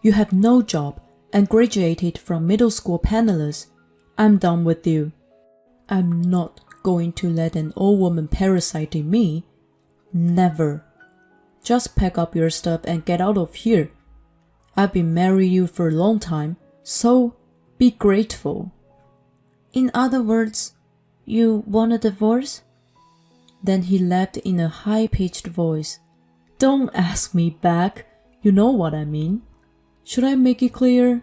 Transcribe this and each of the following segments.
You have no job and graduated from middle school penniless. I'm done with you. I'm not going to let an old woman parasite in me. Never. Just pack up your stuff and get out of here. I've been marrying you for a long time, so be grateful. In other words, you want a divorce? Then he laughed in a high-pitched voice. Don't ask me back. You know what I mean. Should I make it clear?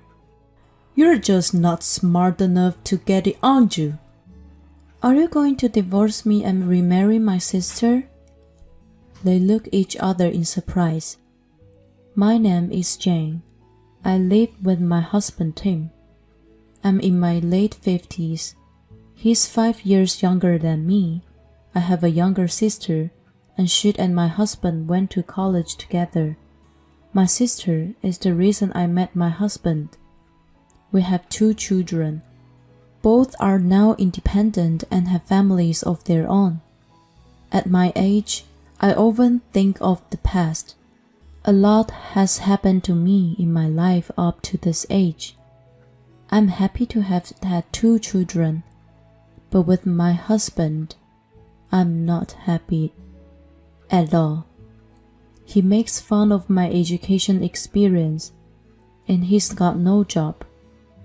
You're just not smart enough to get it on you. Are you going to divorce me and remarry my sister? They looked each other in surprise. My name is Jane. I live with my husband Tim. I'm in my late 50s. He's 5 years younger than me. I have a younger sister, and she and my husband went to college together. My sister is the reason I met my husband. We have 2 children. Both are now independent and have families of their own. At my age, I often think of the past. A lot has happened to me in my life up to this age. I'm happy to have had 2 children, but with my husband, I'm not happy at all. He makes fun of my education experience, and he's got no job.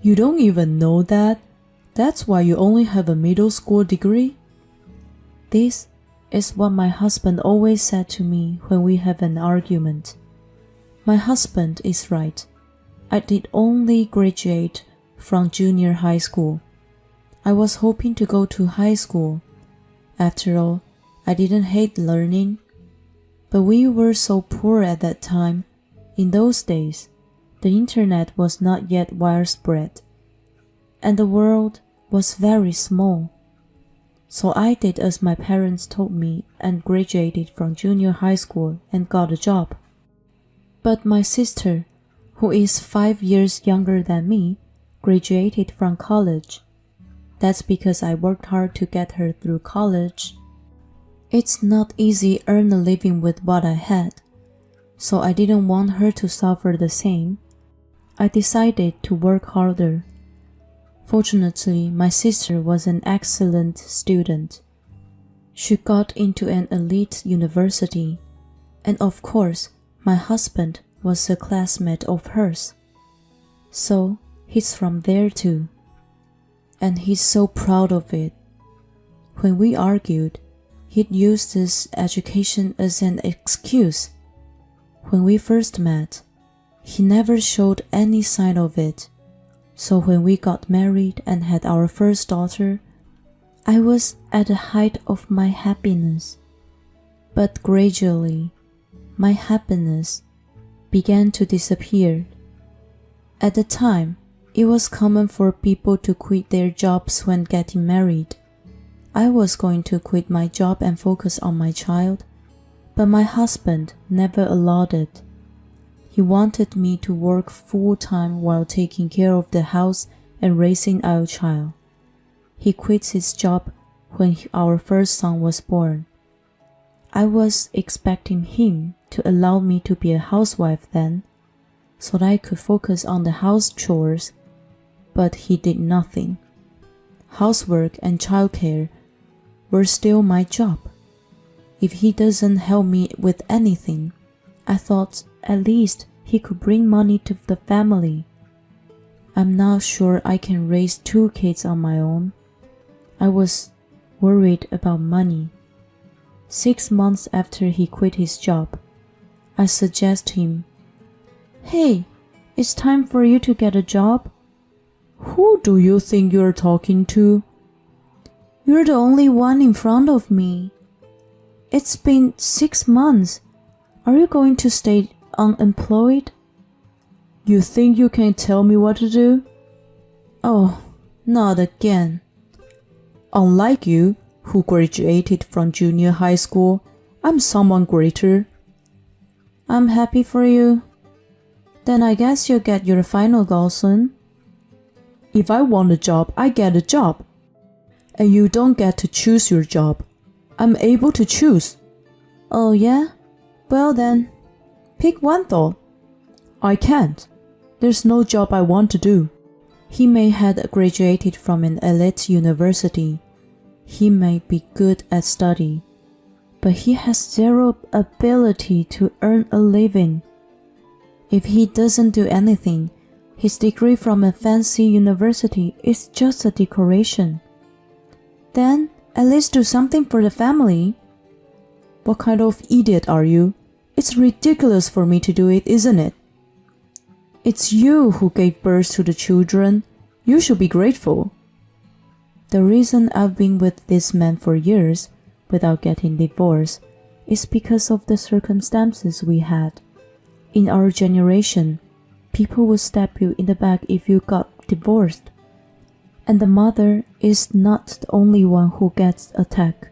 You don't even know that? That's why you only have a middle school degree? This is what my husband always said to me when we have an argument. My husband is right. I did only graduate from junior high school. I was hoping to go to high school. After all, I didn't hate learning. But we were so poor at that time. In those days, the internet was not yet widespread, and the world was very small. So I did as my parents told me and graduated from junior high school and got a job. But my sister, who is 5 years younger than me, graduated from college. That's because I worked hard to get her through college. It's not easy to earn a living with what I had, so I didn't want her to suffer the same. I decided to work harder. Fortunately, my sister was an excellent student. She got into an elite university, and of course, my husband was a classmate of hers. So, he's from there too. And he's so proud of it. When we argued, he'd use this education as an excuse. When we first met, he never showed any sign of it. So when we got married and had our first daughter, I was at the height of my happiness. But gradually, my happiness began to disappear. At the time, it was common for people to quit their jobs when getting married. I was going to quit my job and focus on my child, but my husband never allowed it. He wanted me to work full-time while taking care of the house and raising our child. He quit his job when our first son was born. I was expecting him to allow me to be a housewife then, so that I could focus on the house chores, but he did nothing. Housework and childcare were still my job. If he doesn't help me with anything, I thought at least he could bring money to the family. I'm not sure I can raise 2 kids on my own. I was worried about money. 6 months after he quit his job, I suggested him, "Hey, it's time for you to get a job." Who do you think you're talking to? You're the only one in front of me. It's been 6 months. Are you going to stay unemployed? You think you can tell me what to do? Oh, not again. Unlike you, who graduated from junior high school, I'm someone greater. I'm happy for you. Then I guess you'll get your final goal soon. If I want a job, I get a job. And you don't get to choose your job. I'm able to choose. Oh yeah? Well then, pick one though. I can't. There's no job I want to do. He may have graduated from an elite university. He may be good at study, but he has zero ability to earn a living. If he doesn't do anything, his degree from a fancy university is just a decoration. Then, at least do something for the family. What kind of idiot are you? It's ridiculous for me to do it, isn't it? It's you who gave birth to the children. You should be grateful. The reason I've been with this man for years without getting divorced is because of the circumstances we had. In our generation, people would stab you in the back if you got divorced. And the mother is not the only one who gets attacked.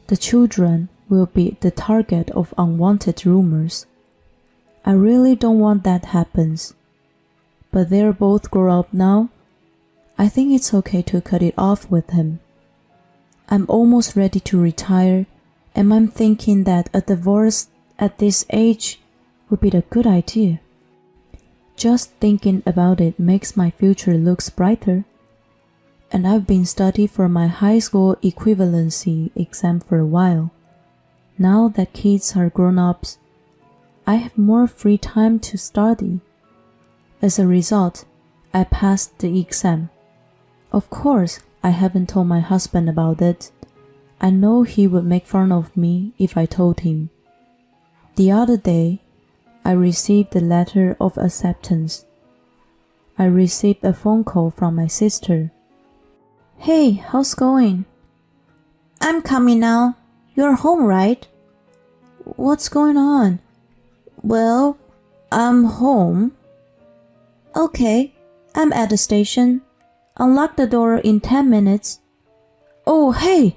The children will be the target of unwanted rumors. I really don't want that happens. But they're both grown up now. I think it's okay to cut it off with him. I'm almost ready to retire, and I'm thinking that a divorce at this age would be a good idea. Just thinking about it makes my future look brighter. And I've been studying for my high school equivalency exam for a while. Now that kids are grown-ups, I have more free time to study. As a result, I passed the exam. Of course, I haven't told my husband about it. I know he would make fun of me if I told him. The other day, I received a letter of acceptance. I received a phone call from my sister. Hey, how's going? I'm coming now. You're home, right? What's going on? Well, I'm home. Okay, I'm at the station. Unlock the door in 10 minutes. Oh, hey!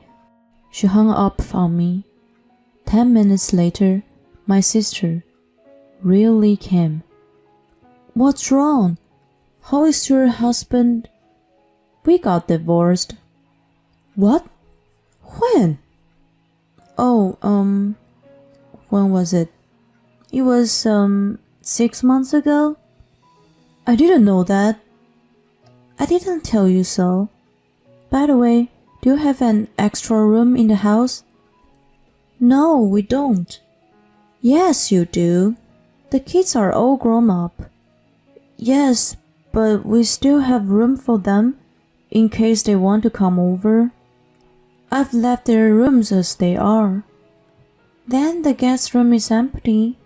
She hung up on me. 10 minutes later, my sister really came. What's wrong? How is your husband? We got divorced. What? When? Oh, when was it? It was, 6 months ago? I didn't know that. I didn't tell you so. By the way, do you have an extra room in the house? No, we don't. Yes, you do. The kids are all grown up. Yes, but we still have room for them in case they want to come over. I've left their rooms as they are. Then the guest room is empty.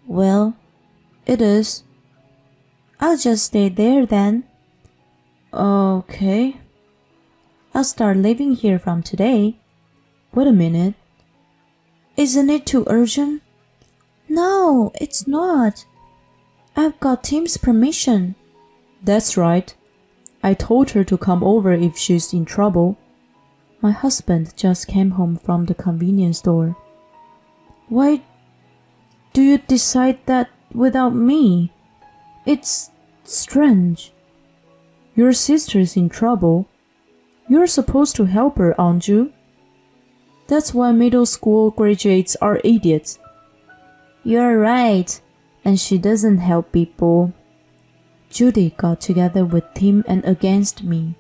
Well, it is. I'll just stay there then. Okay. I'll start living here from today. Wait a minute. Isn't it too urgent? No, it's not. I've got Tim's permission. That's right. I told her to come over if she's in trouble. My husband just came home from the convenience store. Why do you decide that without me? It's strange. Your sister's in trouble. You're supposed to help her, aren't you? That's why middle school graduates are idiots. You're right, and she doesn't help people. Judy got together with Tim and against me.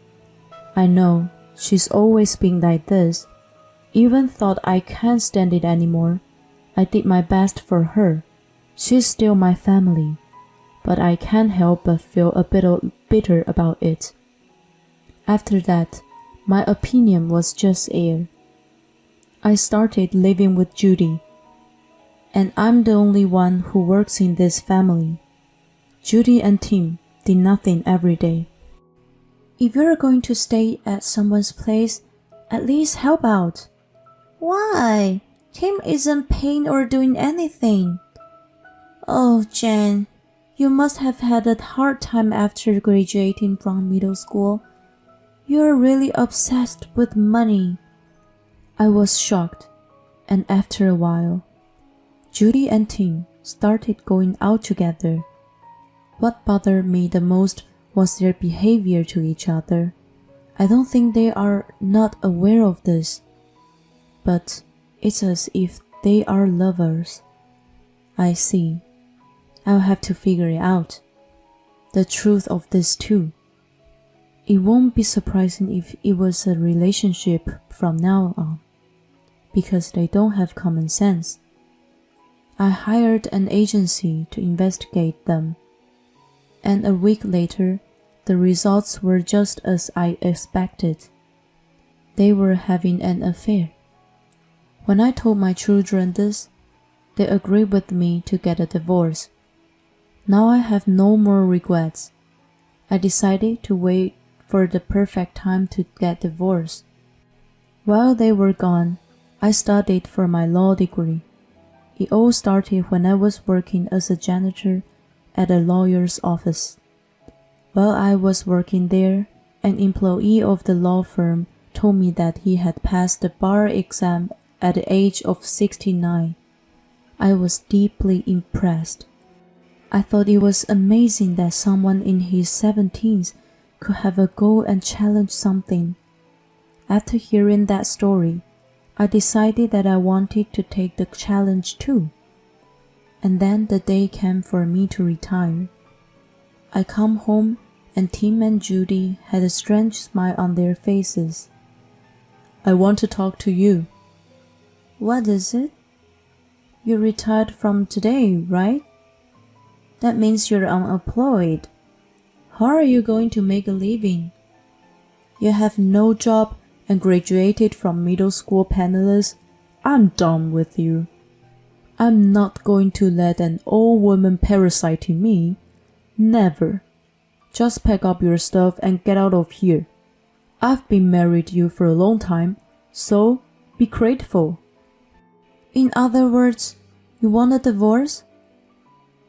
I know, she's always been like this. Even thought I can't stand it anymore. I did my best for her. She's still my family. But I can't help but feel a bit bitter about it. After that, my opinion was just air. I started living with Judy, and I'm the only one who works in this family. Judy and Tim did nothing every day. If you're going to stay at someone's place, at least help out. Why? Tim isn't paying or doing anything. Oh, Jen, you must have had a hard time after graduating from middle school. You're really obsessed with money. I was shocked, and after a while, Judy and Tim started going out together. What bothered me the most was their behavior to each other. I don't think they are not aware of this, but it's as if they are lovers. I see. I'll have to figure it out. the truth of this too. It won't be surprising if it was a relationship from now on, because they don't have common sense. I hired an agency to investigate them, and a week later, the results were just as I expected. They were having an affair. When I told my children this, they agreed with me to get a divorce. Now I have no more regrets. I decided to wait for the perfect time to get divorced. While they were gone, I studied for my law degree. It all started when I was working as a janitor at a lawyer's office. While I was working there, an employee of the law firm told me that he had passed the bar exam at the age of 69. I was deeply impressed. I thought it was amazing that someone in his 70s could have a goal and challenge something. After hearing that story, I decided that I wanted to take the challenge too. And then the day came for me to retire. I come home and Tim and Judy had a strange smile on their faces. I want to talk to you. What is it? You retired from today, right? That means you're unemployed. How are you going to make a living? You have no job and graduated from middle school penniless. I'm done with you. I'm not going to let an old woman parasite me. Never. Just pack up your stuff and get out of here. I've been married to you for a long time, so be grateful. In other words, you want a divorce?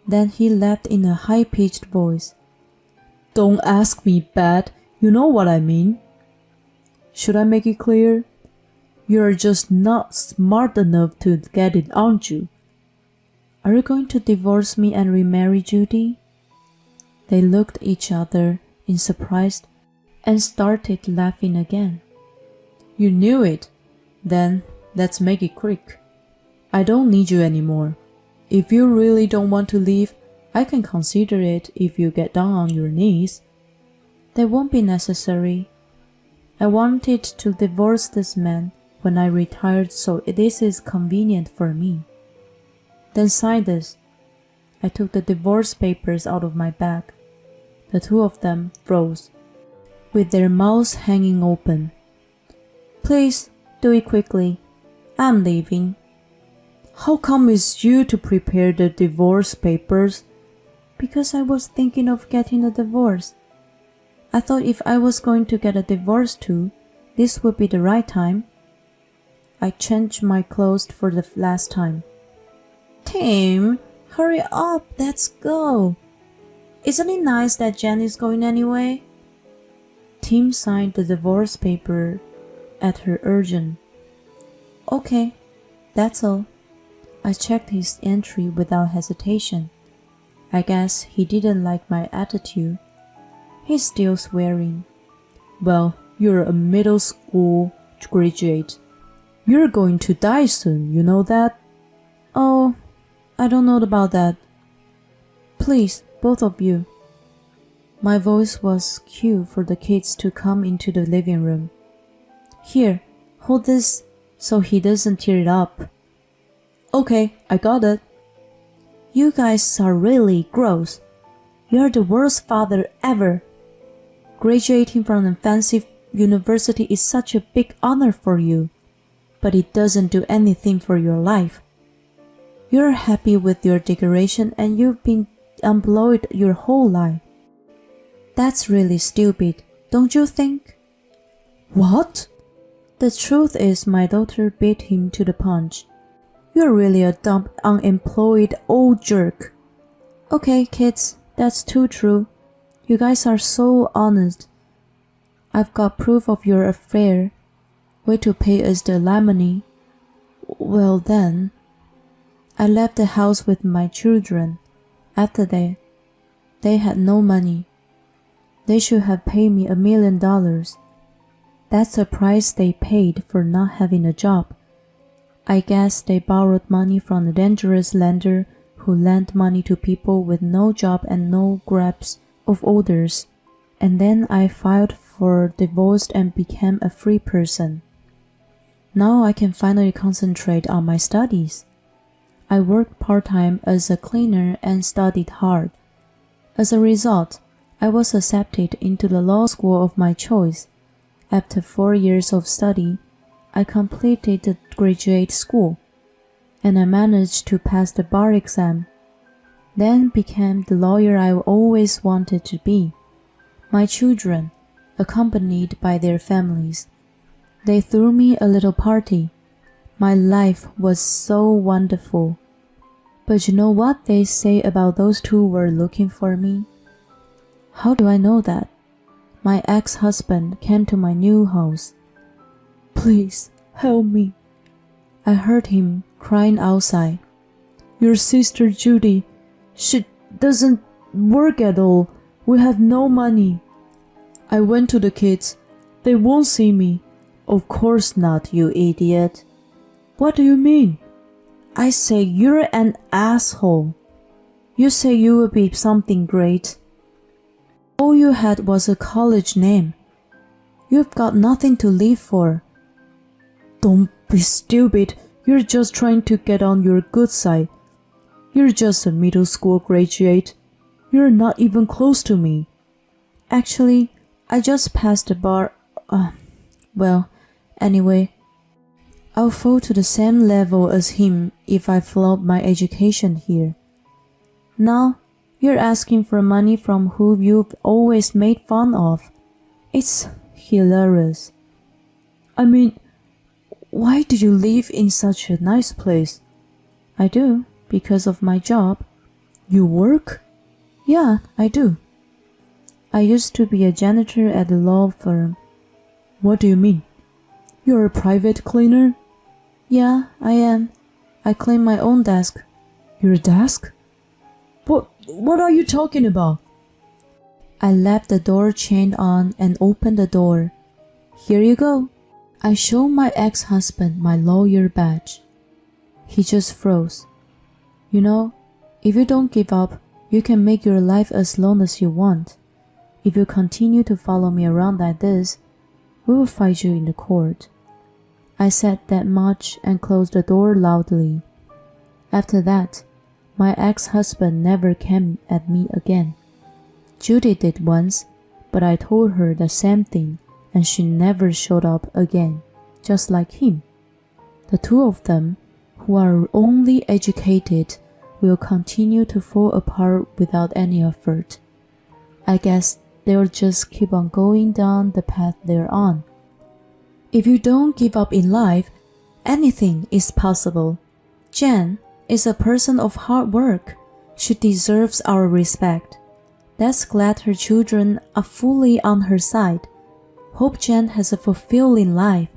Then he laughed in a high-pitched voice. Don't ask me, Bad. You know what I mean. Should I make it clear? You're just not smart enough to get it, aren't you? Are you going to divorce me and remarry Judy? They looked at each other in surprise and started laughing again. You knew it. Then let's make it quick. I don't need you anymore. If you really don't want to leave, I can consider it if you get down on your knees. That won't be necessary. I wanted to divorce this man when I retired, so this is convenient for me. Then sign this. I took the divorce papers out of my bag. The two of them froze, with their mouths hanging open. Please, do it quickly. I'm leaving. How come it's you to prepare the divorce papers? Because I was thinking of getting a divorce. I thought if I was going to get a divorce too, this would be the right time. I changed my clothes for the last time. Tim, hurry up, let's go. Isn't it nice that Jen is going anyway? Tim signed the divorce paper at her urging. Okay, that's all. I checked his entry without hesitation. I guess he didn't like my attitude. He's still swearing. Well, you're a middle school graduate. You're going to die soon, you know that? Oh, I don't know about that. Please, both of you. My voice was cue for the kids to come into the living room. Here, hold this so he doesn't tear it up. Okay, I got it. You guys are really gross. You're the worst father ever. Graduating from a fancy university is such a big honor for you, but it doesn't do anything for your life. You're happy with your decoration and you've been unemployed your whole life. That's really stupid, don't you think? What? The truth is my daughter beat him to the punch. You're really a dumb, unemployed old jerk. Okay, kids, that's too true. You guys are so honest. I've got proof of your affair. Wait to pay us the alimony. Well then. I left the house with my children. After that, they had no money. They should have paid me $1 million. That's the price they paid for not having a job. I guess they borrowed money from a dangerous lender who lent money to people with no job and no grasp of orders, and then I filed for divorce and became a free person. Now I can finally concentrate on my studies. I worked part-time as a cleaner and studied hard. As a result, I was accepted into the law school of my choice. After 4 years of study, I completed the graduate school, and I managed to pass the bar exam. Then became the lawyer I always wanted to be. My children, accompanied by their families, they threw me a little party. My life was so wonderful. But you know what they say about those two were looking for me? How do I know that? My ex-husband came to my new house. Please, help me. I heard him crying outside. Your sister Judy, she doesn't work at all. We have no money. I went to the kids. They won't see me. Of course not, you idiot. What do you mean? I say you're an asshole. You say you will be something great. All you had was a college name. You've got nothing to live for. Don't be stupid. You're just trying to get on your good side. You're just a middle school graduate. You're not even close to me. Actually, I just passed the bar. Anyway, I'll fall to the same level as him if I flaunt my education here. Now, you're asking for money from who you've always made fun of. It's hilarious. I mean, why do you live in such a nice place? I do, because of my job. You work? Yeah, I do. I used to be a janitor at a law firm. What do you mean? You're a private cleaner? Yeah, I am. I clean my own desk. Your desk? What are you talking about? I left the door chained on and opened the door. Here you go. I showed my ex-husband my lawyer badge. He just froze. You know, if you don't give up, you can make your life as long as you want. If you continue to follow me around like this, we will fight you in the court. I said that much and closed the door loudly. After that, my ex-husband never came at me again. Judy did once, but I told her the same thing and she never showed up again, just like him. The two of them, who are only educated, will continue to fall apart without any effort. I guess they'll just keep on going down the path they're on. If you don't give up in life, anything is possible. Jen is a person of hard work. She deserves our respect. Let's glad her children are fully on her side. Hope Jen has a fulfilling life.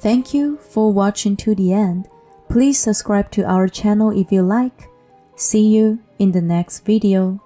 Thank you for watching to the end. Please subscribe to our channel if you like. See you in the next video.